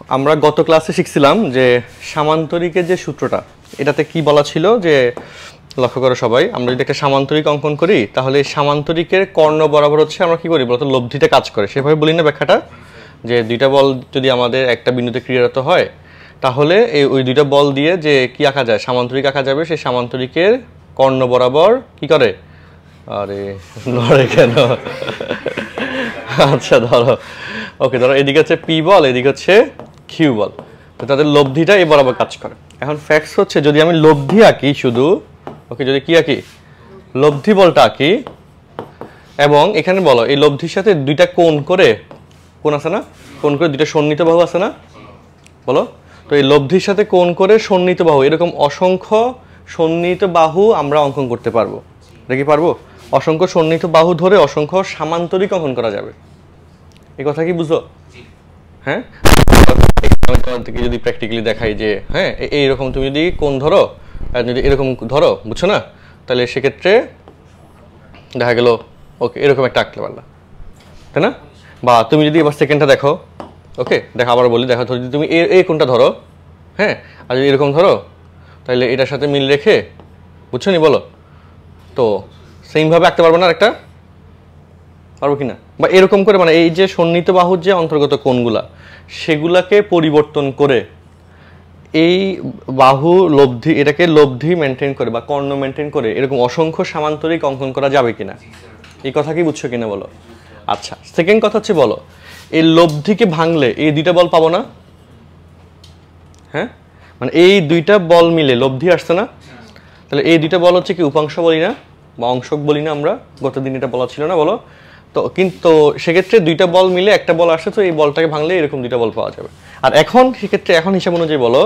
আমরা গত ক্লাসে শিখছিলাম যে সামান্তরিকের যে সূত্রটা, এটাতে কি বলা ছিল যে লক্ষ্য করো সবাই, আমরা যদি একটা সামান্তরিক অঙ্কন করি তাহলে সামান্তরিকের কর্ণ বরাবর হচ্ছে আমরা কি করি বলতো লব্ধিতে কাজ করে। সেভাবে বলি না ব্যাখ্যাটা, যে দুইটা বল যদি আমাদের একটা বিন্দুতে ক্রিয়ারত হয় তাহলে ওই দুইটা বল দিয়ে যে কি আঁকা যায়, সামান্তরিক আঁকা যাবে। সেই সামান্তরিকের কর্ণ বরাবর কি করে, আরে নড়ে কেন, আচ্ছা ধরো ওকে, ধরো এদিকে হচ্ছে পি বল, এদিকে হচ্ছে কিউ বল, তো তাদের লব্ধিটা এই বরাবর কাজ করে। এখন ফ্যাক্টস হচ্ছে যদি আমি লব্ধি আঁকি শুধু, ওকে, যদি কি আঁকি লব্ধি বলটা আঁকি, এবং এখানে বলো এই লব্ধির সাথে দুইটা কোণ করে, কোণ আছে না, কোণ করে দুইটা সন্নিহিত বাহু আছে না, বলো তো এই লব্ধির সাথে কোণ করে সন্নিহিত বাহু, এরকম অসংখ্য সন্নিহিত বাহু আমরা অঙ্কন করতে পারবো। দেখি পারবো? অসংখ্য সন্নিহিত বাহু ধরে অসংখ্য সামান্তরিক অঙ্কন করা যাবে। এই কথা কি বুঝো? হ্যাঁ, আমি তোমাদেরকে যদি প্র্যাকটিক্যালি দেখাই যে হ্যাঁ এইরকম তুমি যদি কোণ ধরো, যদি এরকম ধরো, বুঝছো না, তাহলে সেক্ষেত্রে দেখা গেল ওকে এরকম একটা আঁকতে পারলা, তাই না? বা তুমি যদি এবার সেকেন্ডটা দেখো, ওকে দেখো আবার বলি, দেখো যদি তুমি এই কোণটা ধরো, হ্যাঁ, আর যদি এরকম ধরো তাহলে এটার সাথে মিল রেখে, বুঝছো নি বলো, তো সেইমভাবে আঁকতে পারবো না একটা, পারবো কিনা? বা এরকম করে মানে এই যে সন্নিহিত বাহুর যে অন্তর্গত কোণগুলা সেগুলাকে পরিবর্তন করে এই বাহু লব্ধি, এটাকে লব্ধি মেনটেন করে বা কর্ণ মেনটেন করে এরকম অসংখ্য সামান্তরিক অঙ্কন করা যাবে কিনা, এই কথা কি বুঝছো কিনা বলো। আচ্ছা, সেকেন্ড কথা হচ্ছে বলো এই লব্ধিকে ভাঙলে এই দুইটা বল পাবো না? হ্যাঁ, মানে এই দুইটা বল মিলে লব্ধি আসছে না, তাহলে এই দুইটা বল হচ্ছে কি উপাংশ বলি না বা অংশক বলি না আমরা, গত দিন এটা বলা ছিল না বলো তো, কিন্তু সেক্ষেত্রে দুইটা বল মিলে একটা বল আসছে, তো এই বলটাকে ভাঙলে এরকম দুইটা বল পাওয়া যাবে। আর এখন সেক্ষেত্রে এখন হিসাব অনুযায়ী বলো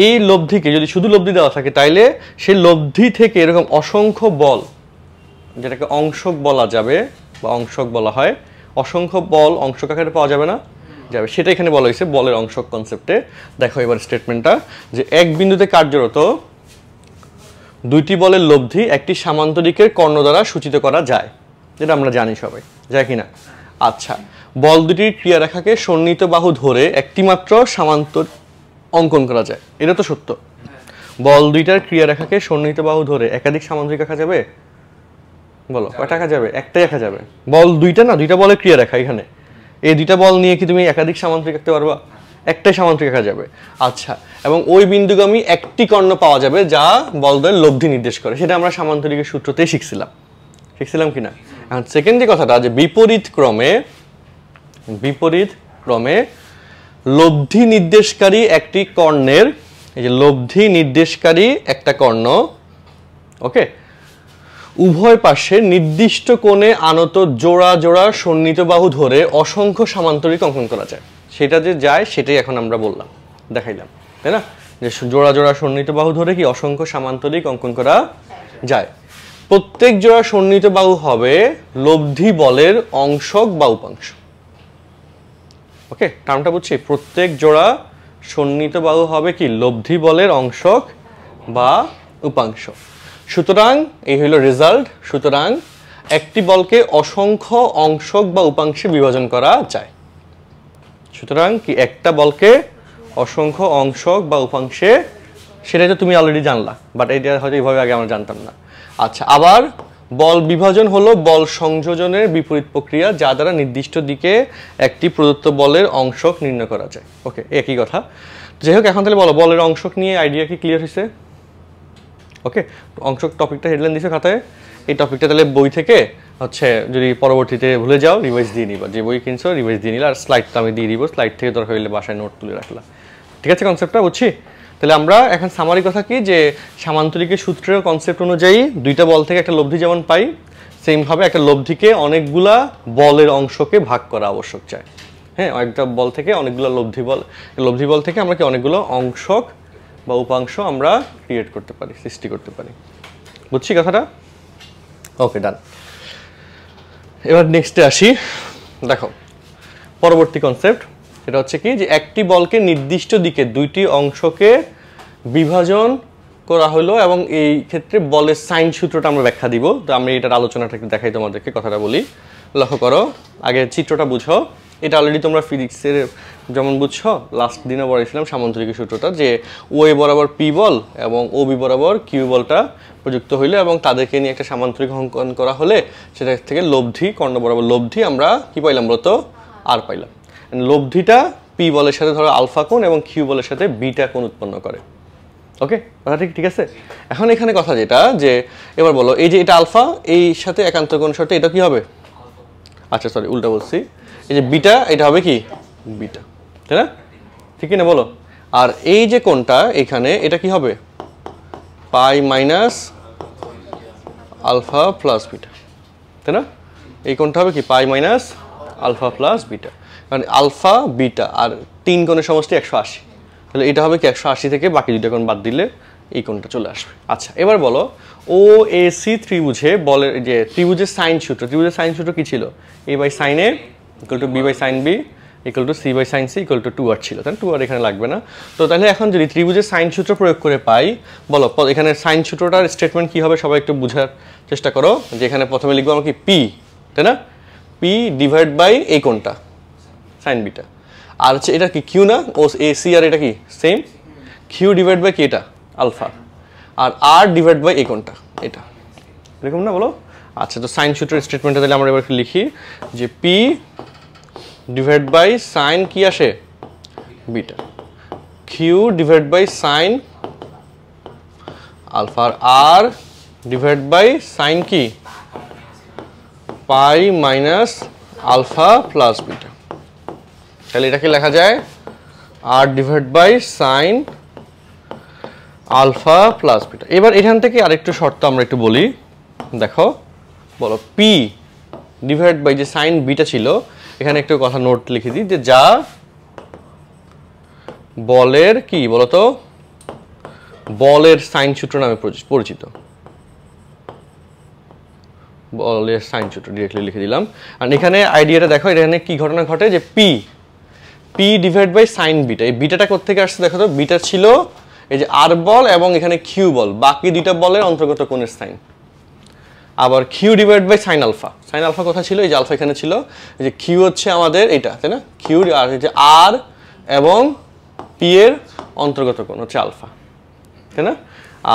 এই লব্ধিকে যদি শুধু লব্ধি দেওয়া থাকে তাইলে সেই লব্ধি থেকে এরকম অসংখ্য বল, যেটাকে অংশক বলা যাবে বা অংশক বলা হয়, অসংখ্য বল অংশক আকারে পাওয়া যাবে না, যাবে। সেটা এখানে বলা হয়েছে বলের অংশক কনসেপ্টে। দেখো এবার স্টেটমেন্টটা, যে এক বিন্দুতে কার্যরত দুইটি বলের লব্ধি একটি সামান্তরিকের কর্ণ দ্বারা সূচিত করা যায়, যেটা আমরা জানি সবাই, যায় কিনা? আচ্ছা, বল দুটির ক্রিয়ারেখাকে সন্নিহিত বাহু ধরে একটি মাত্র সামান্তর অঙ্কন করা যায়, এটা তো সত্য। বল দুইটার ক্রিয়ারেখাকে সন্নিহিত বাহু ধরে একাধিক সামান্তরিক আঁকা যাবে, বলো কয়টা আঁকা যাবে? একটাই আঁকা যাবে। বল দুইটা না, দুইটা বলের ক্রিয়ারেখা, এখানে এই দুইটা বল নিয়ে কি তুমি একাধিক সামান্তরিক আঁকতে পারবা? একটাই সামান্তরিক আঁকা যাবে। আচ্ছা, এবং ওই বিন্দুগামী একটি কর্ণ পাওয়া যাবে যা বলদের লব্ধি নির্দেশ করে, সেটা আমরা সামান্তরিকের সূত্রতেই শিখছিলাম কিনা? এখন সেকেন্ড যে কথাটা, যে বিপরীত ক্রমে লব্ধি নির্দেশকারী একটি কর্ণের, এই যে লব্ধি নির্দেশকারী একটা কর্ণ, ওকে, উভয় পাশে নির্দিষ্ট কোণে আনত জোড়া জোড়া সন্নিহিত বাহু ধরে অসংখ্য সামান্তরিক অঙ্কন করা যায়। সেটা যে যায় সেটাই এখন আমরা বললাম, দেখাইলাম, তাই না? যে জোড়া জোড়া সন্নিহিত বাহু ধরে কি অসংখ্য সামান্তরিক অঙ্কন করা যায়। প্রত্যেক জোড়া সন্নিহিত বাহু হবে লব্ধি বলের অংশক বা উপাংশ। ওকে, টার্মটা বুঝছি? প্রত্যেক জোড়া সন্নিহিত বাহু হবে কি লব্ধি বলের অংশক বা উপাংশ। সুতরাং এই হলো রেজাল্ট। সুতরাং একটি বলকে অসংখ্য অংশক বা উপাংশে বিভাজন করা যায়। সুতরাং কি একটা বলকে অসংখ্য অংশক বা উপাংশে, সেটাই তো তুমি অলরেডি জানলা, বাট এটা হয়তো এইভাবে আগে আমরা জানতাম না। আচ্ছা, আবার বল বিভাজন হলো বল সংযোজনের বিপরীত প্রক্রিয়া, যা দ্বারা নির্দিষ্ট দিকে একটি প্রদত্ত বলের অংশক নির্ণয় করা যায়। ওকে, একই কথা। যাই হোক, এখন তাহলে বলো বলের অংশক নিয়ে আইডিয়া কি ক্লিয়ার হয়েছে? ওকে, অংশক টপিকটা হেডলাইন দিছে খাতায়। এই টপিকটা তাহলে বই থেকে হচ্ছে, যদি পরবর্তীতে ভুলে যাও রিভাইজ দিয়ে নিবা, যে বই কিনছো রিভাইজ দিয়ে নিলা, আর স্লাইডটা আমি দিয়ে দিব, স্লাইড থেকে দরকার হইলে বাসায় নোট তুলে রাখলা। ঠিক আছে, কনসেপ্টটা বুঝছি? তাহলে আমরা এখন সামারি কথা কি, যে সামান্তরিকের সূত্রের কনসেপ্ট অনুযায়ী দুইটা বল থেকে একটা লব্ধি যেমন পাই, সেমভাবে একটা লব্ধিকে অনেকগুলা বলের অংশকে ভাগ করা আবশ্যক চাই। হ্যাঁ, একটা বল থেকে অনেকগুলো লব্ধি বল থেকে আমরা কি অনেকগুলো অংশক বা উপাংশ আমরা ক্রিয়েট করতে পারি, সৃষ্টি করতে পারি। বুঝছি কথাটা? ওকে, ডান। এবার নেক্সটে আসি। দেখো পরবর্তী কনসেপ্ট, এটা হচ্ছে কি, যে একটি বলকে নির্দিষ্ট দিকে দুইটি অংশকে বিভাজন করা হলো, এবং এই ক্ষেত্রে বলের সাইন সূত্রটা আমরা ব্যাখ্যা দিব। তো আমি এটার আলোচনাটা একটু দেখাই তোমাদেরকে, কথাটা বলি, লক্ষ্য করো। আগে চিত্রটা বুঝো, এটা অলরেডি তোমরা ফিজিক্সের যেমন বুঝছো লাস্ট দিনে পড়েছিলাম সামান্তরিকের সূত্রটা, যে ও এ বরাবর পি বল এবং ও বি বরাবর কিউ বলটা প্রযুক্ত হইলে এবং তাদেরকে নিয়ে একটা সামান্তরিক অঙ্কন করা হলে সেটা থেকে লব্ধি, কর্ণ বরাবর লব্ধি আমরা কি পাইলাম বলতো, আর পাইলাম। লব্ধিটা পি বলের সাথে ধরো আলফা কোণ এবং কিউ বলের সাথে বিটা কোণ উৎপন্ন করে। ওকে, কথা ঠিক আছে। এখন এখানে কথা যেটা, যে এবার বলো এই যে এটা আলফা, এই সাথে একান্ত কোণ শর্তে এটা কি হবে, আচ্ছা সরি উল্টা বলছি, এই যে বিটা এটা হবে কি বিটা, তাই না? ঠিক না বলো। আর এই যে কোণটা এখানে এটা কি হবে, পাই মাইনাস আলফা প্লাস বিটা, তাই না? এই কোণটা হবে কি pi minus alpha plus beta, কারণ আলফা বিটা আর 3 কোণের সমষ্টি 180, তাহলে এটা হবে কি 180 থেকে বাকি 2টা কোণ বাদ দিলে এই কোণটা চলে আসবে। আচ্ছা এবার বলো ও এ সি ত্রিভুজে বলের যে ত্রিভুজের সাইন সূত্র, ত্রিভুজের সাইন সূত্র কি ছিল, a by sine a equal to b by sine b equal to c by sine c equal to 2r ছিল, তাই 2r এখানে লাগবে না। তো তাহলে এখন যদি ত্রিভুজের সাইন সূত্র প্রয়োগ করে পাই, বলো এখানে সাইন সূত্রটার স্টেটমেন্ট কি হবে সবাই একটু বোঝার চেষ্টা করো। যে এখানে প্রথমে লিখবো আমরা কি পি, তাই না? পি ডিভাইড বাই এই কোণটা সাইন বিটা, আর হচ্ছে এটা কি কিউ না, ও এ সি আর এটা কি সেম, কিউ ডিভাইড বাই কি এটা আলফা, আর আর ডিভাইড বাই এই কোণটা এটা, এরকম না বলো। আচ্ছা তো সাইন সূত্রের স্টেটমেন্টটা তাহলে আমরা এবার লিখি যে পি ডিভাইড বাই সাইন কি আসে beta, q divide by sine alpha, R divide by sine কি pi minus alpha plus beta. তাহলে এটাকে লেখা যায় R divide by sine alpha plus beta. এবার এখান থেকে আরেকটু শর্ত আমরা একটু বলি, দেখো বলো পি ডিভাইড বাই যে সাইন বিটা ছিল, এখানে একটু কথা নোট লিখে দিই, যে যা বলের কি বলতো বলের সাইন সূত্র নামে পরিচিত, বলের সাইন সূত্র ডিরেক্টলি লিখে দিলাম। আর এখানে আইডিয়াটা দেখো, এখানে কি ঘটনা ঘটে, যে P P divide by sine beta, এই বিটাটা কোত্থেকে আসছে দেখো তো, বিটা ছিল এই যে আর বল এবং এখানে কিউ বল, বাকি 2টা বলের অন্তর্গত কোণের সাইন। আবার Q divide by sine alpha, sine alpha কোথায় ছিল, এই যে আলফা এখানে ছিল, এই যে কিউ হচ্ছে আমাদের এটা, তাই না? কিউ আর হচ্ছে আর এবং পি এর অন্তর্গত কোণ হচ্ছে আলফা, তাই না?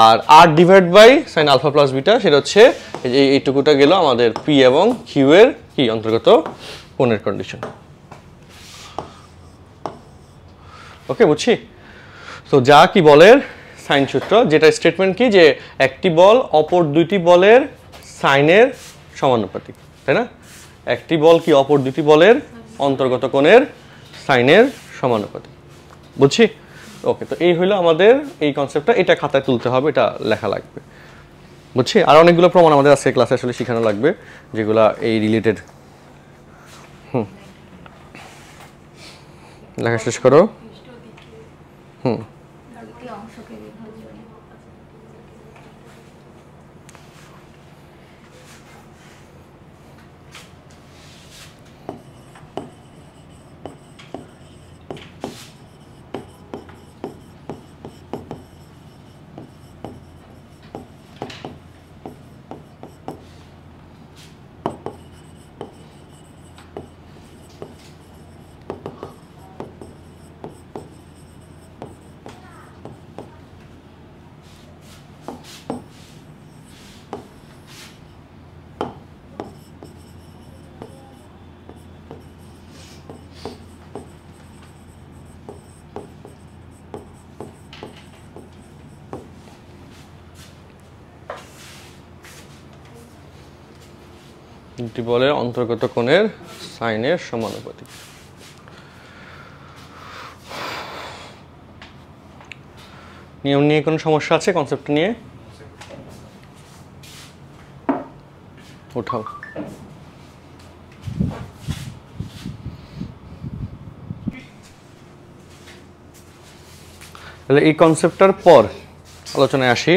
আর R divide by sine alpha plus beta সেটা হচ্ছে এই যে এইটুকুটা গেল আমাদের পি এবং কিউ এর কি অন্তর্গত কোণের কন্ডিশন। ওকে, বুঝছি। তো যা কি বলের সাইন সূত্র, যেটা স্টেটমেন্ট কি, যে একটি বল অপর 2টি বলের সাইনের সমানুপাতিক, তাই না? একটি বল কি অপর 2টি বলের অন্তর্গত কোণের সাইনের সমানুপাতিক, বুঝছি। ওকে, তো এই হলো আমাদের এই কনসেপ্টটা, এটা খাতায় তুলতে হবে, এটা লেখা লাগবে, বুঝছি। আর অনেকগুলো প্রমাণ আমাদের আজকে ক্লাসে আসলে শেখানো লাগবে, যেগুলা এই রিলেটেড। লেখা শেষ করো। দুটি বলের অন্তর্গত কোণের সাইনের সমানুপাতিক। নিয়ম নিয়ে কোনো সমস্যা আছে কনসেপ্ট নিয়ে? উঠাও। তাহলে এই কনসেপ্টটার পর আলোচনায় আসি।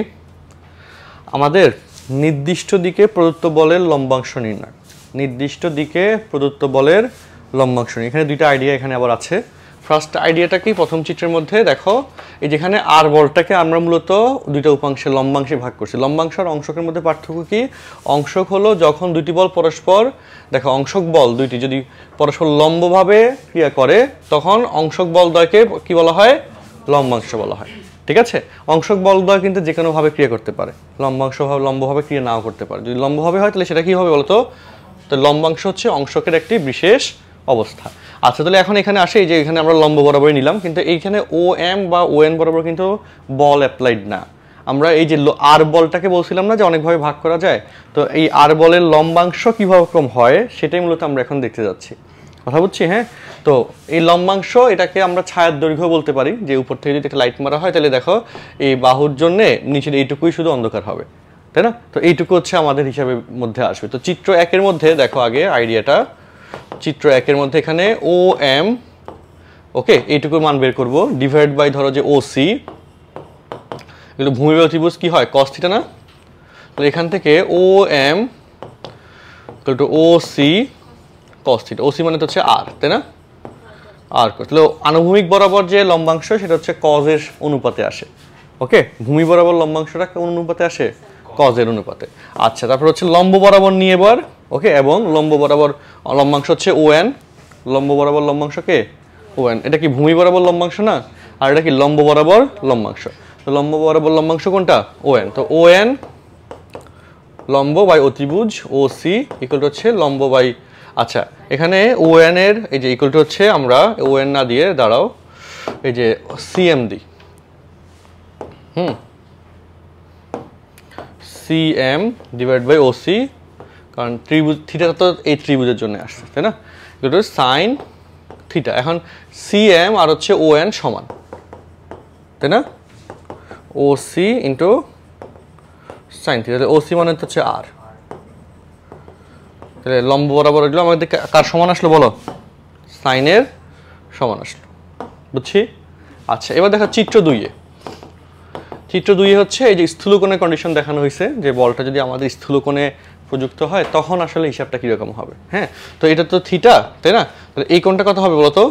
আমাদের নির্দিষ্ট দিকে প্রদত্ত বলের লম্বাংশ নির্ণয়, নির্দিষ্ট দিকে প্রদত্ত বলের লম্বাংশ। এখানে 2টা আইডিয়া এখানে আবার আছে, ফার্স্ট আইডিয়াটা কি প্রথম চিত্রের মধ্যে দেখো এই যেখানে আর বলটাকে আমরা মূলত দুইটা উপাংশে লম্বাংশে ভাগ করছি। লম্বাংশ আর অংশকের মধ্যে পার্থক্য কি? অংশক হলো যখন দুইটি বল পরস্পর দেখো অংশক বল দুইটি যদি পরস্পর লম্বভাবে ক্রিয়া করে তখন অংশক বল দ্বয়কে কি বলা হয়? লম্বাংশ বলা হয়। ঠিক আছে, অংশক বল দ্বয় কিন্তু যে কোনো ভাবে ক্রিয়া করতে পারে, লম্বভাবে ক্রিয়া নাও করতে পারে। যদি লম্বভাবে হয় তাহলে সেটা কি হবে বলতো? তো লম্বাংশ হচ্ছে অংশকের একটি বিশেষ অবস্থা। আচ্ছা, তাহলে এখন এখানে আসে যে এখানে আমরা লম্ব বরাবরই নিলাম, কিন্তু এইখানে ও এম বা ও এন বরাবর কিন্তু বল অ্যাপ্লাইড না। আমরা এই যে আর বলটাকে বলছিলাম না যে অনেকভাবে ভাগ করা যায়, তো এই আর বলের লম্বাংশ কিভাবে কম হয় সেটাই মূলত আমরা এখন দেখতে যাচ্ছি। কথা বুঝছি? হ্যাঁ, তো এই লম্বাংশ এটাকে আমরা ছায়ার দৈর্ঘ্য বলতে পারি, যে উপর থেকে যদি একটা লাইট মারা হয় তাহলে দেখো এই বাহুর জন্যে নিচের এইটুকুই শুধু অন্ধকার হবে, তাই না? তো এইটুকু হচ্ছে আমাদের হিসাবের মধ্যে আসবে। তো চিত্র একের মধ্যে দেখো আগে আইডিয়াটা, চিত্র একের মধ্যে এখানে ও এম, ওকে, এইটুকু মান বের করবো, ডিভাইড বাই ধরো যে ও সি, এগুলো ভূমিবাহু ত্রিভুজ কি হয়? কস থিটা না? তাহলে এখান থেকে ও M two O C cos theta, ও সি মানে তো হচ্ছে আর, তাই না? আর তাহলে আনুভূমিক বরাবর যে লম্বাংশ সেটা হচ্ছে কজের অনুপাতে আসে। ওকে, ভূমি বরাবর লম্বাংশটা কোন অনুপাতে আসে? কজের অনুপাতে। আচ্ছা, তারপর হচ্ছে লম্ব বরাবর নিয়ে এবার, ওকে, এবং লম্ব বরাবর লম্বাংশ হচ্ছে ও এন, লম্ব বরাবর লম্বাংশ কে? O N. এটা কি ভূমি বরাবর লম্বাংশ না? আর এটা কি লম্ব বরাবর লম্বাংশ। তো লম্ব বরাবর লম্বাংশ কোনটা? O N. তো ও এন লম্ব বাই অতিভুজ ও সি ইকুয়াল টু হচ্ছে লম্ব বাই, আচ্ছা এখানে ও এন এর এই যে ইকুয়াল টু হচ্ছে আমরা ও এন না দিয়ে দাঁড়াও এই যে সিএম দিই, সিএম ডিভাইড বাই ওসি, কারণ ত্রিভুজ থিটাটা তো এই ত্রিভুজের জন্য আসছে, তাই না? এটা সাইন থিটা। এখন সিএম আর হচ্ছে ও এন সমান, তাই না? ও সি ইন্টু সাইন থিটা, ও সি মানে হচ্ছে আর। তাহলে লম্ব বরাবর এগুলো আমাদের কার সমান আসলো বলো? সাইনের সমান আসলো, বুঝছি? আচ্ছা, এবার দেখো চিত্র দুইয়ে। চিত্র দুইয়ে হচ্ছে এই যে স্থূলকোণের কন্ডিশন দেখানো হয়েছে, যে বলটা যদি আমাদের স্থূলকোণে প্রযুক্ত হয় তখন আসলে হিসাবটা কিরকম হবে। হ্যাঁ, তো এটা তো থিটা, তাই না? তাহলে এই কোণটা কত হবে বলতো?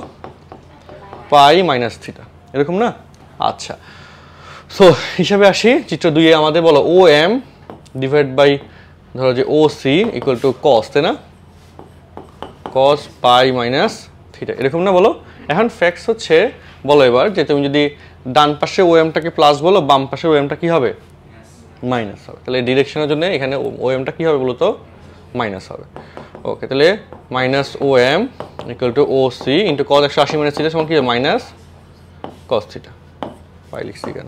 পাই মাইনাস থিটা, এরকম না? আচ্ছা, সো হিসাবে আসি। চিত্র দুইয়ে আমাদের বলো ও এম ডিভাইড বাই ধরো যে ও সি ইকুয়াল টু কস, তাই না? কস পাই মাইনাস থিটা, এরকম না বলো? এখন ফ্যাক্টস হচ্ছে বলো এবার যে তুমি যদি ডান পাশে ও এমটাকে প্লাস বলো, বাম পাশে ও এমটা কি হবে? মাইনাস হবে। তাহলে ডিরেকশনের জন্য এখানে ও এমটা কি হবে বলো তো? মাইনাস হবে। ওকে, তাহলে minus O M equal to O C into cos 180 minus theta সমান কি? Minus cos theta. পাই লিখছি কেন?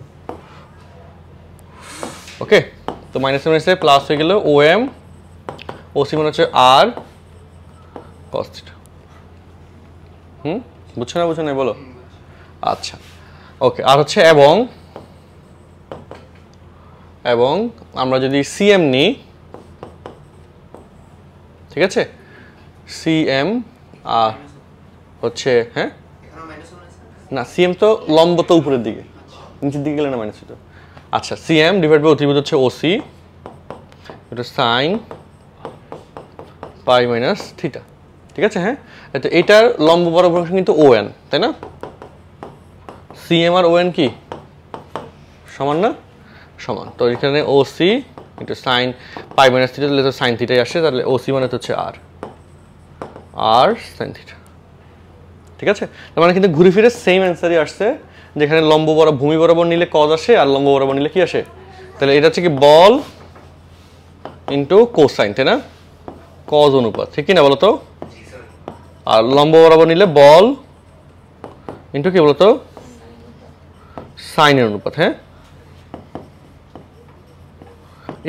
ওকে, তো মাইনাস মাইনাসে প্লাস হয়ে গেল ও এম, ও সি মানে হচ্ছে আর কস থিটা। বুঝছো না? বুঝছো না বলো? আচ্ছা, ওকে, আর হচ্ছে এবং এবং আমরা যদি সিএম নিই, ঠিক আছে, সিএম হচ্ছে, হ্যাঁ না, সিএম তো লম্ব তো উপরের দিকে, নিচের দিকে গেলে না মাইনাস হতো। আচ্ছা, সিএম ডিভাইড বাই অতিভুজ হচ্ছে ওসি, এটা সাইন পাই মাইনাস থিটা, ঠিক আছে? হ্যাঁ, তো এটার লম্ব বরাবর অংশ কিন্তু ও এন, তাই না? সিএম আর ও এন কি সমান না? সমান। তো এখানে O C into sine pi minus theta, তাহলে তো সাইন থিটাই আসে, তাহলে ও সি মানে হচ্ছে আর, আর সাইন থিটা, ঠিক আছে? তার মানে কিন্তু ঘুরে ফিরে সেম অ্যান্সারই আসছে, যেখানে লম্ব বরাবর ভূমি বরাবর নিলে কজ আসে আর লম্ব বরাবর নিলে কি আসে? তাহলে এটা হচ্ছে কি বল ইন্টু কোসাইন, তাই না? কজ অনুপাত, ঠিক কি না বলতো? আর লম্ব বরাবর নিলে বল ইন্টু কি বলতো? সাইনের অনুপাত। হ্যাঁ,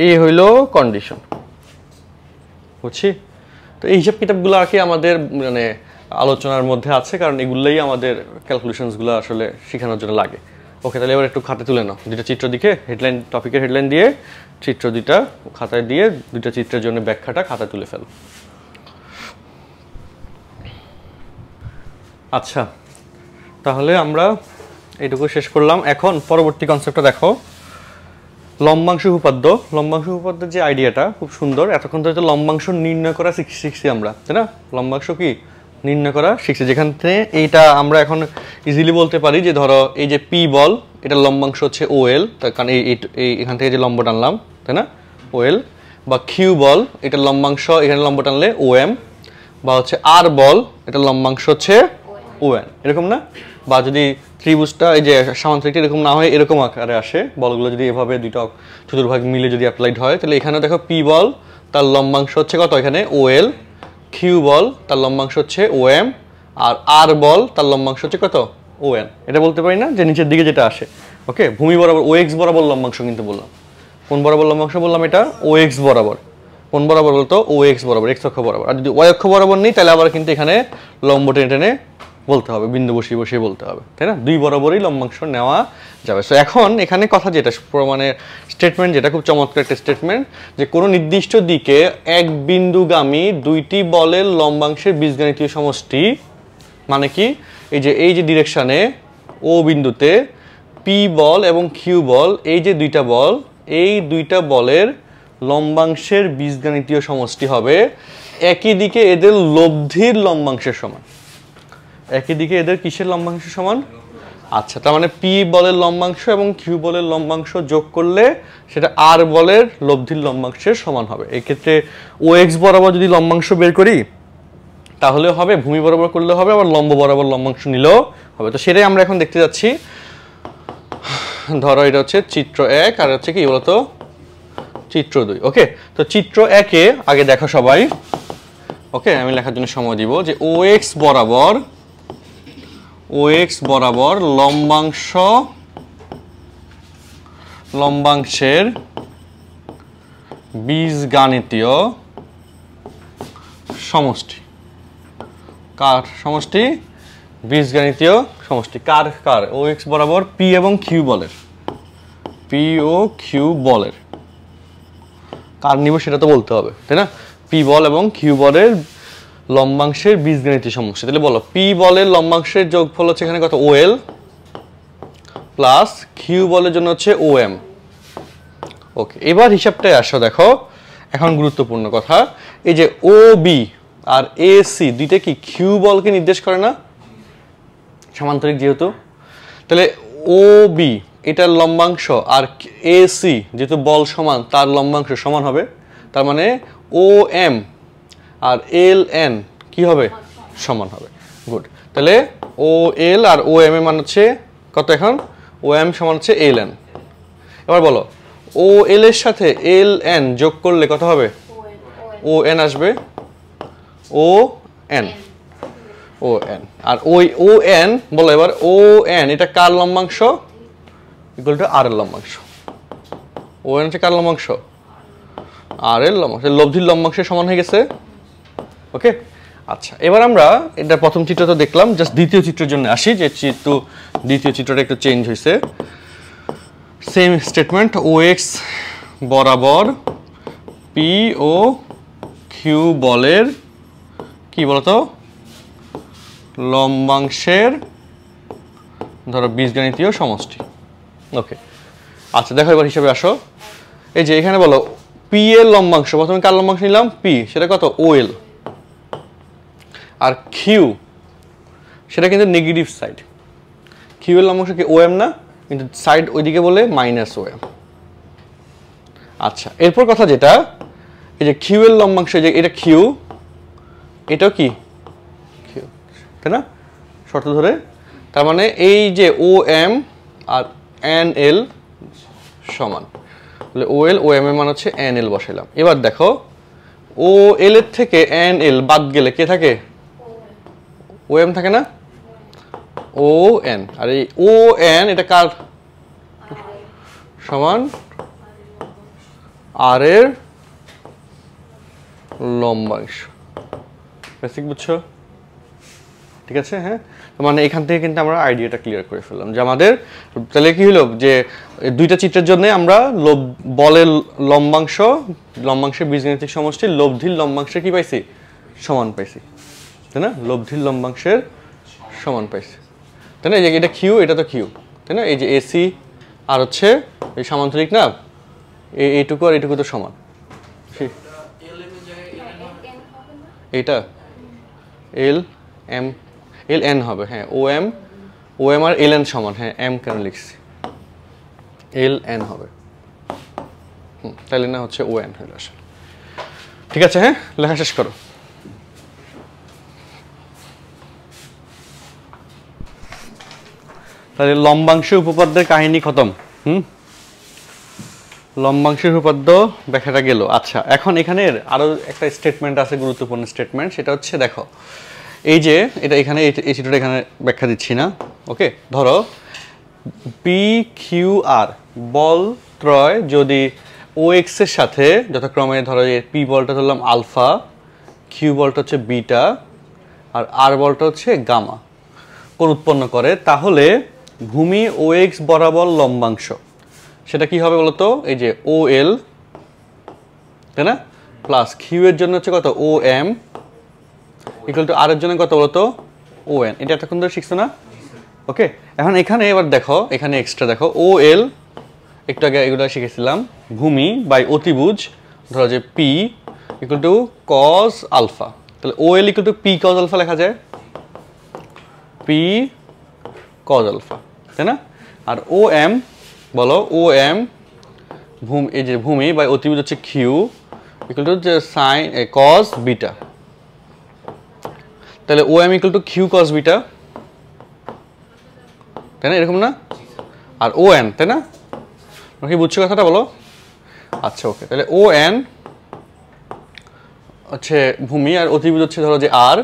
এই হইল কন্ডিশন, বুঝছি? তো এই হিসাব কিতাবগুলো আর কি আমাদের মানে আলোচনার মধ্যে আছে, কারণ এগুলোই আমাদের ক্যালকুলেশনসগুলো আসলে শেখানোর জন্য লাগে। ওকে, তাহলে এবার একটু খাতা তুলে নাও, দুইটা চিত্র দিকে হেডলাইন, টপিকের হেডলাইন দিয়ে চিত্র দুইটা খাতায় দিয়ে দুইটা চিত্রের জন্য ব্যাখ্যাটা খাতায় তুলে ফেলো। আচ্ছা, তাহলে আমরা এইটুকু শেষ করলাম। এখন পরবর্তী কনসেপ্টটা দেখো, লম্বাংশ উপপাদ্য। লম্বাংশ উপপাদ্যের যে আইডিয়াটা খুব সুন্দর। এতক্ষণ তো লম্বাংশ নির্ণয় করা শিখছি আমরা, তাই না? লম্বাংশ কি নির্ণয় করা শিখছি, যেখান থেকে এইটা আমরা এখন ইজিলি বলতে পারি যে ধরো এই যে পি বল, এটার লম্বাংশ হচ্ছে ওএল, তার কারণ এই এখান থেকে যে লম্ব টানলাম, তাই না, ওএল। বা কিউ বল, এটার লম্বাংশ এখানে লম্ব টানলে ওএম। বা হচ্ছে আর বল, এটার লম্বাংশ হচ্ছে ওএন, এরকম না? বা যদি ত্রিভুজটা এই যে সামান্তরিকটা এরকম না হয়, এরকম আকারে আসে বলগুলো, যদি এভাবে দুইটা চতুর্ভাগ মিলে যদি অ্যাপ্লাইড হয়, তাহলে এখানে দেখো পি বল তার লম্বাংশ হচ্ছে কত, এখানে ওএল। কিউ বল তার লম্বাংশ হচ্ছে ওএম। আর আর বল তার লম্বাংশ হচ্ছে কত, ওএন। এটা বলতে পারি না যে নিচের দিকে যেটা আসে। ওকে, ভূমি বরাবর ওএক্স বরাবর লম্বাংশ কিন্তু বললাম। কোন বরাবর লম্বাংশ বললাম? এটা ওএক্স বরাবর। কোন বরাবর বলতো? ওএক্স বরাবর, এক্স অক্ষ বরাবর। আর যদি ওয়াই অক্ষ বরাবর নেই, তাহলে আবার কিন্তু এখানে লম্ব টেনে টেনে বলতে হবে, বিন্দু বসিয়ে বসিয়ে বলতে হবে, তাই না? দুই বরাবরই লম্বাংশ নেওয়া যাবে। সো এখন এখানে কথা যেটা মানে স্টেটমেন্ট, যেটা খুব চমৎকার একটা স্টেটমেন্ট, যে কোনো নির্দিষ্ট দিকে এক বিন্দুগামী দুইটি বলের লম্বাংশের বীজগণিতীয় সমষ্টি, মানে কি, এই যে ডিরেকশনে ও বিন্দুতে পি বল এবং কিউ বল, এই যে দুইটা বল, এই দুইটা বলের লম্বাংশের বীজগণিতীয় সমষ্টি হবে একই দিকে এদের লব্ধির লম্বাংশের সমান। একই দিকে এদের কিসের লম্বাংশ সমান? আচ্ছা, তার মানে পি বলের লম্বাংশ এবং কিউ বলের লম্বাংশ যোগ করলে সেটা আর বলের লব্ধির লম্বাংশের সমান হবে। এই ক্ষেত্রে ও এক্স বরাবর যদি লম্বাংশ বের করি তাহলে হবে, ভূমি বরাবর করলে হবে, আবার লম্ব বরাবর লম্বাংশ নিলেও হবে। তো সেটাই আমরা এখন দেখতে যাচ্ছি। ধরো এটা হচ্ছে চিত্র 1 আর হচ্ছে কি বলতো চিত্র 2। ওকে, তো চিত্র 1-এ আগে দেখো সবাই। ওকে, আমি লেখার জন্য সময় দিব যে ও এক্স বরাবর লম্বাংশের বীজগাণিতীয় সমষ্টি। কার সমষ্টি? বীজগাণিতীয় সমষ্টি। কার? ও এক্স বরাবর পি এবং কিউ বলের, পি ও কিউ বলের কার নিব সেটা তো বলতে হবে, তাই না? পি বল এবং কিউ বলের লম্বাংশের বীজগণিতীয় সমষ্টি। তাহলে বলো, পি বলের লম্বাংশের যোগফল হচ্ছে এখানে কত, ওএল, প্লাস কিউ বলের জন্য হচ্ছে ওএম। ওকে, এবার হিসাবটায় আসো। দেখো এখন গুরুত্বপূর্ণ কথা, এই যে ও বি আর এ সি দুইটা কি কিউ বলকে নির্দেশ করে না, সামান্তরিক যেহেতু? তাহলে ও বি এটার লম্বাংশ আর এ সি যেহেতু বল সমান, তার লম্বাংশ সমান হবে। তার মানে ও এম আর এল এন কি হবে? সমান হবে। গুড। তাহলে ও এল আর ও এম এর মান হচ্ছে কত এখন? ও এম সমান হচ্ছে এল এন। এবার বলো, ও এল এর সাথে এল এন যোগ করলে কত হবে? ও এন আসবে, ও এন, ও এন। আর ওই ও এন বলো এবার, ও এন এটা কার লম্বাংশ? ইকুয়াল টু আর এর লম্বাংশ। ও এন হচ্ছে কার লম্বাংশ? আর এর লম্বাংশ, লব্ধির লম্বাংশের সমান হয়ে গেছে। ওকে, আচ্ছা, এবার আমরা এটা প্রথম চিত্র তো দেখলাম, জাস্ট দ্বিতীয় চিত্রের জন্য আসি, যে দ্বিতীয় চিত্রটা একটু চেঞ্জ হয়েছে। সেম স্টেটমেন্ট, ও এক্স বরাবর পি ও কিউ বলের কি বলতো লম্বাংশের ধরো বীজগণিতীয় সমষ্টি। ওকে, আচ্ছা দেখো এবার হিসাবে আসো। এই যে এখানে বলো পি এর লম্বাংশ, প্রথমে কার লম্বাংশ নিলাম? পি, সেটা কত? ওএল। আর কিউ সেটা কিন্তু নেগেটিভ সাইড, কিউ এর লম্বাংশ কি ওএম না, কিন্তু সাইড ওইদিকে বলে মাইনাস ওএম। আচ্ছা, এরপর কথা যেটা, এই যে কিউ এর লম্বাংশ, যে এটা কিউ, এটাও কি কিউ, তাই না, শর্ত ধরে। তার মানে এই যে ও এম আর এন এল সমান, তাহলে ও এল ও এম এর মান হচ্ছে এন এল বসাইলাম। এবার দেখো ও এল এর থেকে এন এল বাদ গেলে কে থাকে? ও এম থাকে না, ও এন। আর এই ও এন এটা কার সমান? আর এর লম্বাংশ। বেসিক বুঝছো? ঠিক আছে, হ্যাঁ। মানে এখান থেকে কিন্তু আমরা আইডিয়াটা ক্লিয়ার করে ফেললাম যে আমাদের তাহলে কি হলো, যে দুইটা চিত্রের জন্য আমরা বলের লম্বাংশের বীজগাণিতিক সমষ্টি লব্ধির লম্বাংশের কি পাইছি? সমান পাইছি, তাই না? লব্ধির লম্বাংশের সমান পাইছি, তাই না? এটা কিউ, এটা তো কিউ, তাই না? এই যে এসি আর হচ্ছে এই সামান্তরিক না, এইটুকু আর এইটুকু তো সমান। এইটা এল এম এল এন হবে, হ্যাঁ ও এম আর এল এন সমান, হ্যাঁ এম কেন লিখছি, এল এন হবে, তাহলে না হচ্ছে ও এন হইল আসলে। ঠিক আছে, হ্যাঁ লেখা শেষ করো। তাহলে লম্বাংশ উপপাদ্যের কাহিনী খতম। লম্বাংশের উপপাদ্য ব্যাখ্যাটা গেল। আচ্ছা, এখন এখানের আরো একটা স্টেটমেন্ট আছে, গুরুত্বপূর্ণ স্টেটমেন্ট, সেটা হচ্ছে দেখো এই যে এটা এখানে এই চিত্রটা এখানে ব্যাখ্যা দিচ্ছি না, ওকে। ধরো পি কিউ আর বল ত্রয় যদি ও এক্স এর সাথে যথাক্রমে ধরো পি বলটা ধরলাম আলফা, কিউ বলটা হচ্ছে বিটা, আর আর বলটা হচ্ছে গামা কোণ উৎপন্ন করে, তাহলে ভূমি ও এক্স বরাবর লম্বাংশ সেটা কি হবে বলতো? এই যে ও এল, তাই না, প্লাস কিউ এর জন্য হচ্ছে কত ও এম, ইকুয়াল টু আর এর জন্য কত বলতো ও এন। এটা এতক্ষণ ধরে শিখছো না? ওকে, এখন এখানে এবার দেখো, এখানে এক্সট্রা দেখো ও এল, একটু আগে এগুলো শিখেছিলাম, ভূমি বাই অতিভুজ ধরো যে P equal to cos alpha, তাহলে O L equal to P cos alpha লেখা যায়, পি কজ আলফা, তাই না। আর ও এম বলো, ও এম ভূমি, এই যে ভূমি বাই অতিভুজ হচ্ছে কিউ ইকুয়াল টু যে সাইন কজ বিটা, তাহলে O M equal to Q cos beta, তাই না, এরকম না? আর ও এন, তাই না, কি বুঝছো কথাটা বলো? আচ্ছা ওকে, তাহলে ও এন হচ্ছে ভূমি আর অতিভুজ হচ্ছে ধরো যে আর,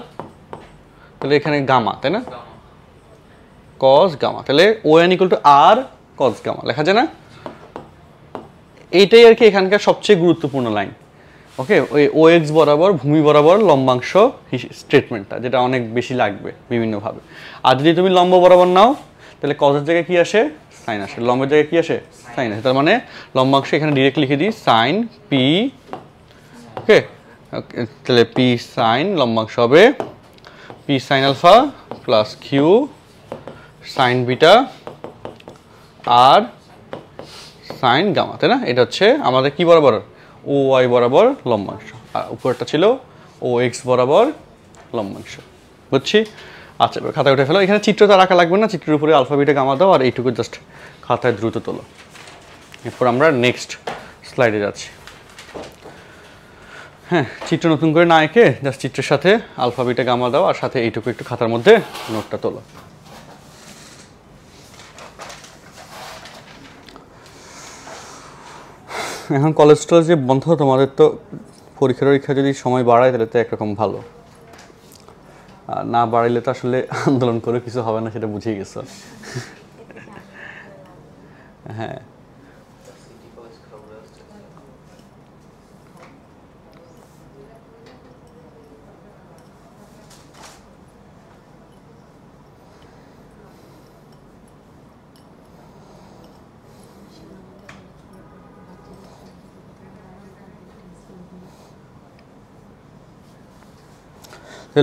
তাহলে এখানে গামা, তাই না, কজ গামা, তাহলে O N equal to R cos gamma লেখা যায় না? এইটাই আর কি এখানকার সবচেয়ে গুরুত্বপূর্ণ লাইন, ওকে। ওই ও এক্স বরাবর ভূমি বরাবর লম্বাংশ স্টেটমেন্টটা, যেটা অনেক বেশি লাগবে বিভিন্নভাবে। আর যদি তুমি লম্ব বরাবর নাও তাহলে কজের জায়গায় কি আসে? সাইন আসে। লম্বের জায়গায় কি আসে? সাইন আসে। তার মানে লম্বাংশ এখানে ডিরেক্ট লিখে দিই সাইন পি, ওকে। তাহলে পি সাইন লম্বাংশ হবে P sine alpha plus Q sine beta আর সাইন গামা, তাই না। এটা হচ্ছে আমাদের কি বরাবর? ও ওয়াই বরাবর লম্বাংশ, আর উপরটা ছিল ও এক্স বরাবর লম্বাংশ, বুঝছি? আচ্ছা, খাতায় উঠে ফেলো। এখানে চিত্রটা রাখা লাগবে না, চিত্রের উপরে আলফা বিটা গামা দাও, আর এইটুকু জাস্ট খাতায় দ্রুত তোলো। এরপর আমরা নেক্সট স্লাইডে যাচ্ছি। হ্যাঁ, চিত্র নতুন করে না এঁকে জাস্ট চিত্রের সাথে আলফা বিটা গামা দাও, আর সাথে এইটুকু একটু খাতার মধ্যে নোটটা তোলো। এখন কলেজ টলেজ যে বন্ধ, তোমাদের তো পরীক্ষা যদি সময় বাড়ায় তাহলে তো একরকম ভালো, আর না বাড়াইলে তো আসলে আন্দোলন করে কিছু হবে না, সেটা বুঝেই গেছো। হ্যাঁ,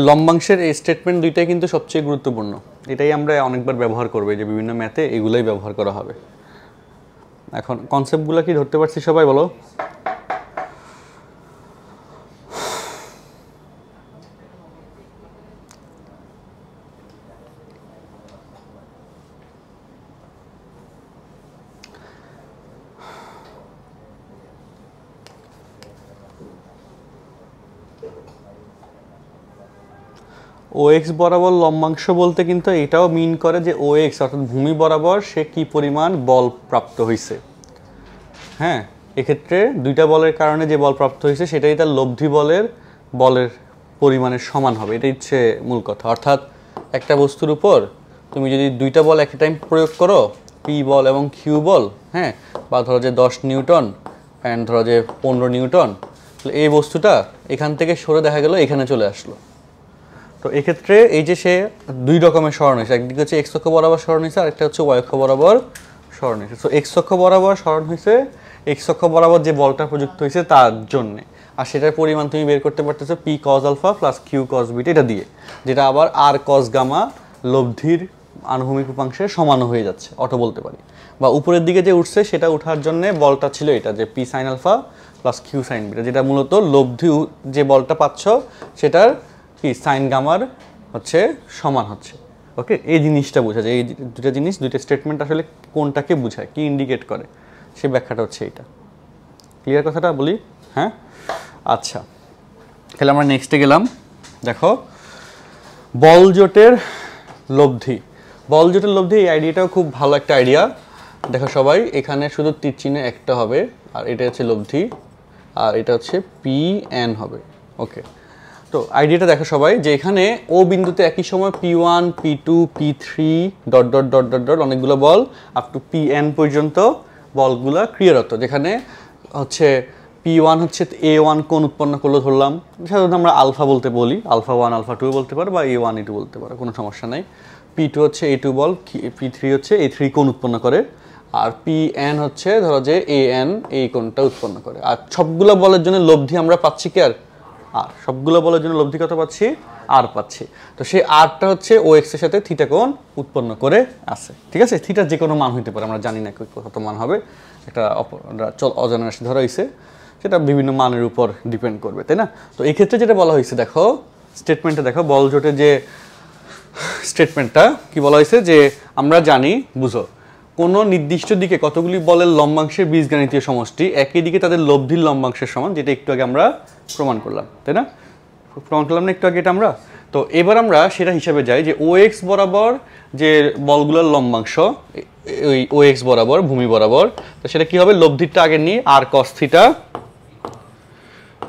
লম্বাংশের এই স্টেটমেন্ট দুইটাই কিন্তু সবচেয়ে গুরুত্বপূর্ণ। এটাই আমরা অনেকবার ব্যবহার করবো, যে বিভিন্ন ম্যাথে এগুলোই ব্যবহার করা হবে। এখন কনসেপ্টগুলো কি ধরতে পারছি সবাই বলো? ও এক্স বরাবর লম্বাংশ বলতে কিন্তু এটাও মিন করে যে ও এক্স অর্থাৎ ভূমি বরাবর সে কি পরিমাণ বল প্রাপ্ত হয়েছে। হ্যাঁ, এক্ষেত্রে দুইটা বলের কারণে যে বল প্রাপ্ত হয়েছে সেটাই তার লব্ধি বলের পরিমাণের সমান হবে, এটাই হচ্ছে মূল কথা। অর্থাৎ একটা বস্তুর উপর তুমি যদি দুইটা বল একটা টাইম প্রয়োগ করো, পি বল এবং কিউ বল, হ্যাঁ, বা ধরো যে 10 নিউটন অ্যান্ড ধরো যে 15 নিউটন, তাহলে এই বস্তুটা এখান থেকে সরে দেখা গেল এখানে চলে আসলো। তো এক্ষেত্রে এই যে সে দুই রকমের সরণ হয়েছে, একদিকে হচ্ছে এক্স অক্ষ বরাবর সরণ হয়েছে, আর একটা হচ্ছে ওয়াই অক্ষ বরাবর সরণ হয়েছে। তো এক্স অক্ষ বরাবর সরণ হয়েছে, এক্স অক্ষ বরাবর যে বলটা প্রযুক্ত হয়েছে তার জন্যে, আর সেটার পরিমাণ তুমি বের করতে পারতেছো P cos alpha plus Q cos beta, এটা দিয়ে, যেটা আবার আর কজ গামা লব্ধির আনুভূমিক উপাংশের সমানও হয়ে যাচ্ছে, অটো বলতে পারি। বা উপরের দিকে যে উঠছে সেটা উঠার জন্য বলটা ছিল এটা, যে P sine alpha plus Q sine beta, যেটা মূলত লব্ধি যে বলটা পাচ্ছ সেটার কি সাইন গামার হচ্ছে সমান হচ্ছে। ওকে, এই জিনিসটা বোঝা যায়, এই দুটো জিনিস, দুইটা স্টেটমেন্ট আসলে কোনটাকে বোঝায়, কি ইন্ডিকেট করে, সেই ব্যাখ্যাটা হচ্ছে এইটা। ক্লিয়ার কথাটা বলি? হ্যাঁ, আচ্ছা, তাহলে আমরা নেক্সটে গেলাম। দেখো বলজোটের লব্ধি। বলজোটের লব্ধি, এই আইডিয়াটাও খুব ভালো একটা আইডিয়া। দেখো সবাই, এখানে শুধু তীর চিহ্নে একটা হবে, আর এটা হচ্ছে লব্ধি, আর এটা হচ্ছে PN হবে। ওকে, তো আইডিয়াটা দেখো সবাই, যে এখানে ও বিন্দুতে একই সময় P1 P2 P3 dot dot dot dot dot অনেকগুলো বল আপ টু PN পর্যন্ত বলগুলো ক্রিয়ারত, যেখানে হচ্ছে P1 হচ্ছে A1 কোণ উৎপন্ন করলো ধরলাম, সাধারণত আমরা আলফা বলতে বলি, আলফা 1 আলফা 2 বলতে পারো, বা A1 A2 বলতে পারো, কোনো সমস্যা নাই। P2 হচ্ছে A2 বল, P3 হচ্ছে A3 কোণ উৎপন্ন করে, আর PN হচ্ছে ধরো যে AN এই কোণটা উৎপন্ন করে। আর সবগুলো বলের জন্য লব্ধি আমরা পাচ্ছি কি, আর সবগুলো বলের জন্য লব্ধি কত পাচ্ছি, আর পাচ্ছি। তো সেই আরটা হচ্ছে OX এর সাথে থিটা কোণ উৎপন্ন করে আছে। ঠিক আছে, থিটার যে কোনো মান হইতে পারে, আমরা জানি না কত মান হবে, একটা অজানা রাশি ধরা হয়েছে, সেটা বিভিন্ন মানের উপর ডিপেন্ড করবে, তাই না? তো এই ক্ষেত্রে যেটা বলা হয়েছে, দেখো স্টেটমেন্টে দেখো, বল জোটের যে স্টেটমেন্টটা কি বলা হয়েছে, যে আমরা জানি, বুঝো, কোনো নির্দিষ্ট দিকে কতগুলি বলের লম্বাংশের বীজগাণিতীয় সমষ্টি একই দিকে তাদের লব্ধির লম্বাংশের সমান, যেটা একটু আগে আমরা প্রমাণ করলাম, তাই না? প্রমাণ করলাম না একটু আগে এটা আমরা? তো এবার আমরা সেটা হিসাবে যাই, যে OX বরাবর যে বলগুলোর লম্বাংশ, ওই OX বরাবর, ভূমি বরাবর, তো সেটা কি হবে, লব্ধিটা আগে নিই, আর cos থিটা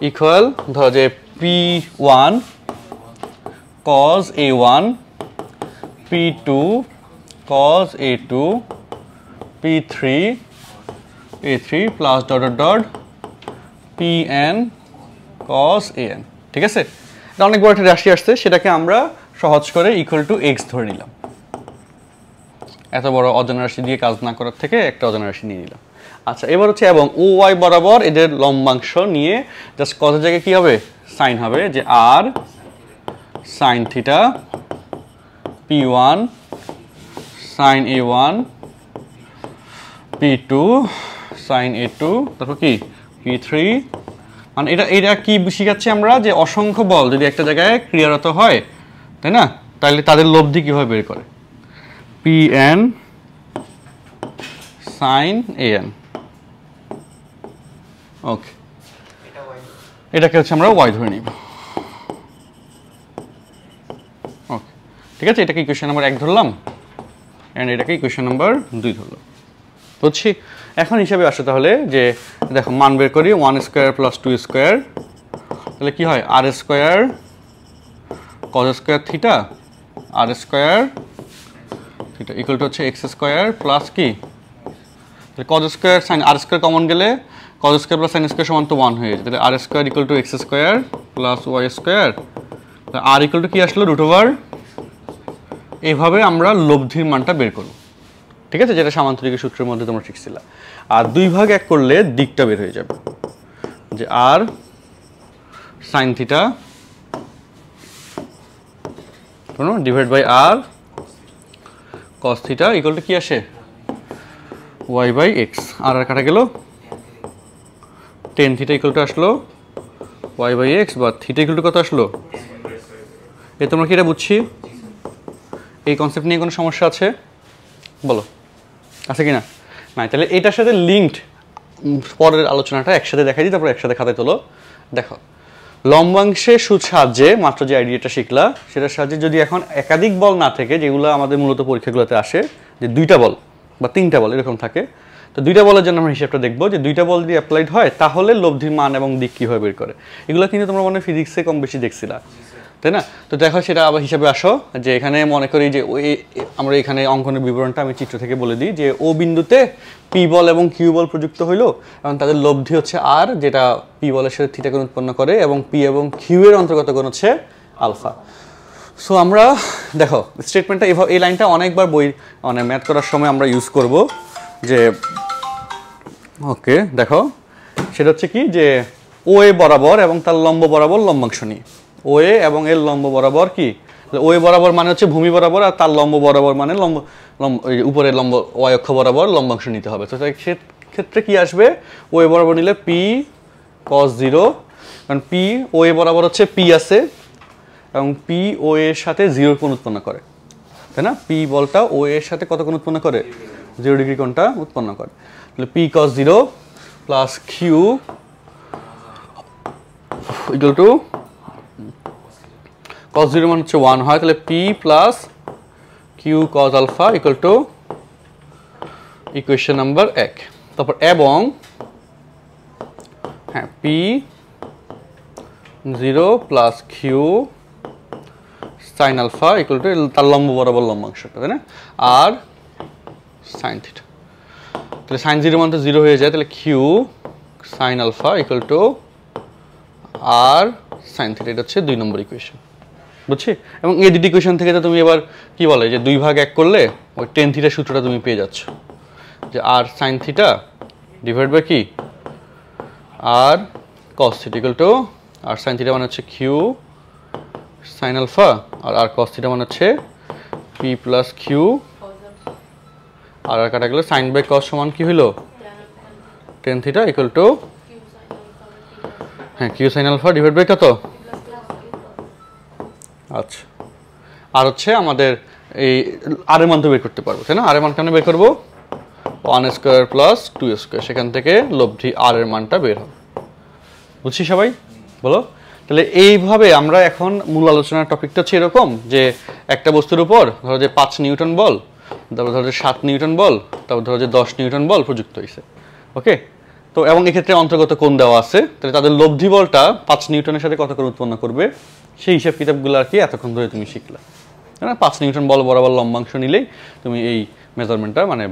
ইকুয়াল ধরো যে P1 cos A1 P2 cos A2 P3 A3 plus dot dot dot PN cos AN। ঠিক আছে, এটা অনেক বড় একটা রাশি আসছে, সেটাকে আমরা সহজ করে ইকুয়াল টু x ধরে নিলাম। এত বড় অজানা রাশি দিয়ে কাজ না করার থেকে একটা অজানা রাশি নিয়ে নিলাম। আচ্ছা, এবার হচ্ছে এবং OY বরাবর এদের লম্বাংশ নিয়ে জাস্ট কত জায়গায় কি হবে, সাইন হবে, যে আর sine theta P1 sine A1 P2 sine A2, তারপর কি P3, মানে এটা কি শিখাচ্ছি আমরা, যে অসংখ্য বল যদি একটা জায়গায় ক্রিয়ারত হয়, তাই না, তাহলে তাদের লব্ধি কিভাবে বের করে, PN সাইন AN। ওকে, এটাকে হচ্ছে আমরা y ধরে নিব। ওকে, ঠিক আছে, এটাকে ইকুয়েশন নাম্বার 1 ধরলাম, এন্ড এটাকে ইকুয়েশন নাম্বার 2 ধরলাম। বুঝছি? এখন হিসাবে আসে তাহলে, যে দেখো মান বের করি, 1 স্কয়ার প্লাস 2 স্কয়ার, তাহলে কি হয়, R square cos square theta R square theta equal to হচ্ছে x স্কয়ার প্লাস কি, তাহলে cos square sin R square common গেলে cos square plus sin square সমান তো 1 হয়ে যাবে, তাহলে R square equal to x square plus y square, তাহলে আর ইকুয়াল টু কি আসলো, রুট ওভার। এইভাবে আমরা লব্ধির মানটা বের করব। ঠিক আছে, যেটা সামান্তরিকের সূত্রের মধ্যে তোমরা শিখছিলা। আর 2 ভাগ 1 করলে দিকটা বের হয়ে যাবে, যে আর sine theta divide by R cos theta equal to কি আসে, y বাই x। আর কাটা গেল, tan থিটা ইকুয়াল টু আসলো y বাই x, বা থিটা ইকুয়াল টু কত আসলো। এ তোমরা কি এটা বুঝছি? এই কনসেপ্ট নিয়ে কোনো সমস্যা আছে বলো, আছে কি না? নাই, তাহলে এটার সাথে লিঙ্কড পরের আলোচনাটা একসাথে দেখাই দিই, তারপর একসাথে খাতায় তোলো। দেখো, লম্বাংশের সাহায্যে মাত্র যে আইডিয়াটা শিখলা, সেটার সাহায্যে যদি এখন একাধিক বল না থেকে, যেগুলো আমাদের মূলত পরীক্ষাগুলোতে আসে, যে 2টা বল বা 3টা বল এরকম থাকে, তো 2টা বলের জন্য আমরা হিসাবটা দেখবো, যে 2টা বল দিয়ে অ্যাপ্লাইড হয়, তাহলে লব্ধির মান এবং দিক কীভাবে বের করে। এগুলো কিন্তু তোমরা মনে হয় ফিজিক্সে কম বেশি দেখছিলা, তাই না? তো দেখো, সেটা আবার হিসাবে আসো, যে এখানে মনে করি যে আমরা এখানে অঙ্কনের বিবরণটা আমি চিত্র থেকে বলে দিই, যে ও বিন্দুতে পি বল এবং কিউ বল প্রযুক্ত হইলো, এবং তাদের লব্ধি হচ্ছে আর, যেটা পি বলের সাথে থিটা কোণ উৎপন্ন করে, এবং পি এবং কিউ এর অন্তর্গত কোণ হচ্ছে আলফা। সো আমরা দেখো স্টেটমেন্টটা এই লাইনটা অনেকবার মানে ম্যাথ করার সময় আমরা ইউজ করব, যে ওকে দেখো, সেটা হচ্ছে কি, যে ও এ বরাবর এবং তার লম্ব বরাবর লম্বাংশ নিই, ও এ এবং এর লম্ব বরাবর কি, ও এ বরাবর মানে হচ্ছে ভূমি বরাবর, আর তার লম্ব বরাবর মানে উপরের লম্ব ওয়াই অক্ষ বরাবর লম্বাংশ নিতে হবে। তো সেক্ষেত্রে কি আসবে, ও এ বরাবর নিলে পি cos 0, কারণ পি ও এ বরাবর হচ্ছে পি আছে, এবং পি ও এর সাথে 0 কোণ উৎপন্ন করে, তাই না? পি বলটা ও এর সাথে কত কোণ উৎপন্ন করে? 0 ডিগ্রি কোণটা উৎপন্ন করে। তাহলে P cos 0 plus Q equal to cos 0 মানে হচ্ছে 1 হয়, তাহলে P plus Q cos alpha equal to equation number 1। তারপর এবং হ্যাঁ P 0 plus Q sine alpha equal to তার লম্ব বরাবর লম্বাংশটা, তাই না? আর সাইন থিটা, তাহলে সাইন 0 মানে তো 0 হয়ে যায়, তাহলে Q sine alpha equal to R sine theta, এটা হচ্ছে 2 নম্বর ইকুয়েশন, বুঝছি? এবং এই দুটি ইকুয়েশন থেকে তো তুমি এবার কি বলে যে 2 ভাগ 1 করলে ওই টেন থিটা সূত্রটা তুমি পেয়ে যাচ্ছ, যে আর সাইন থিটা ডিভাইড বাই কি R cos theta equal to R sine theta মানে হচ্ছে Q sine alpha R cos theta মানে হচ্ছে পি প্লাস কিউ আর কাটা গেলে সাইন বাই কস সমান কি হইলো টেন থিটা ইকুয়াল টু হ্যাঁ Q sine alpha divide by কত? আচ্ছা, আর হচ্ছে আমাদের এই আর এর মান তো বের করতে পারবো, তাই না? আর এর মান কেমন বের করবো? 1 স্কয়ার প্লাস 2 স্কয়ার, সেখান থেকে লব্ধি আর এর মানটা বের হবে, বুঝছি সবাই? বলো। তাহলে এইভাবে আমরা এখন মূল আলোচনার টপিকটা হচ্ছে এরকম যে একটা বস্তুর উপর ধরো যে 5 নিউটন বল, তারপর ধরো যে 7 নিউটন বল, তারপর ধরো যে 10 নিউটন বল প্রযুক্ত হয়েছে, ওকে? তো এবং এক্ষেত্রে অন্তর্গত কোণ দেওয়া আছে, তাহলে তাদের লব্ধি বলটা 5 নিউটনের সাথে কত করে উৎপন্ন করবে সেই হিসাব কিতাবগুলো আর কি এতক্ষণ ধরে তুমি শিখলা, তাই না? 5 নিউটন বল বরাবর লম্বাংশ নিলেই তুমি এই মেজারমেন্টটা মানে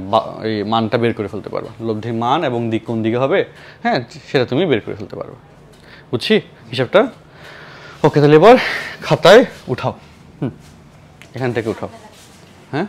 এই মানটা বের করে ফেলতে পারবে, লব্ধির মান এবং দিক কোন দিকে হবে, হ্যাঁ সেটা তুমি বের করে ফেলতে পারবে, বুঝছি হিসাবটা? ওকে, তাহলে এবার খাতায় উঠাও, এখান থেকে উঠাও, হ্যাঁ।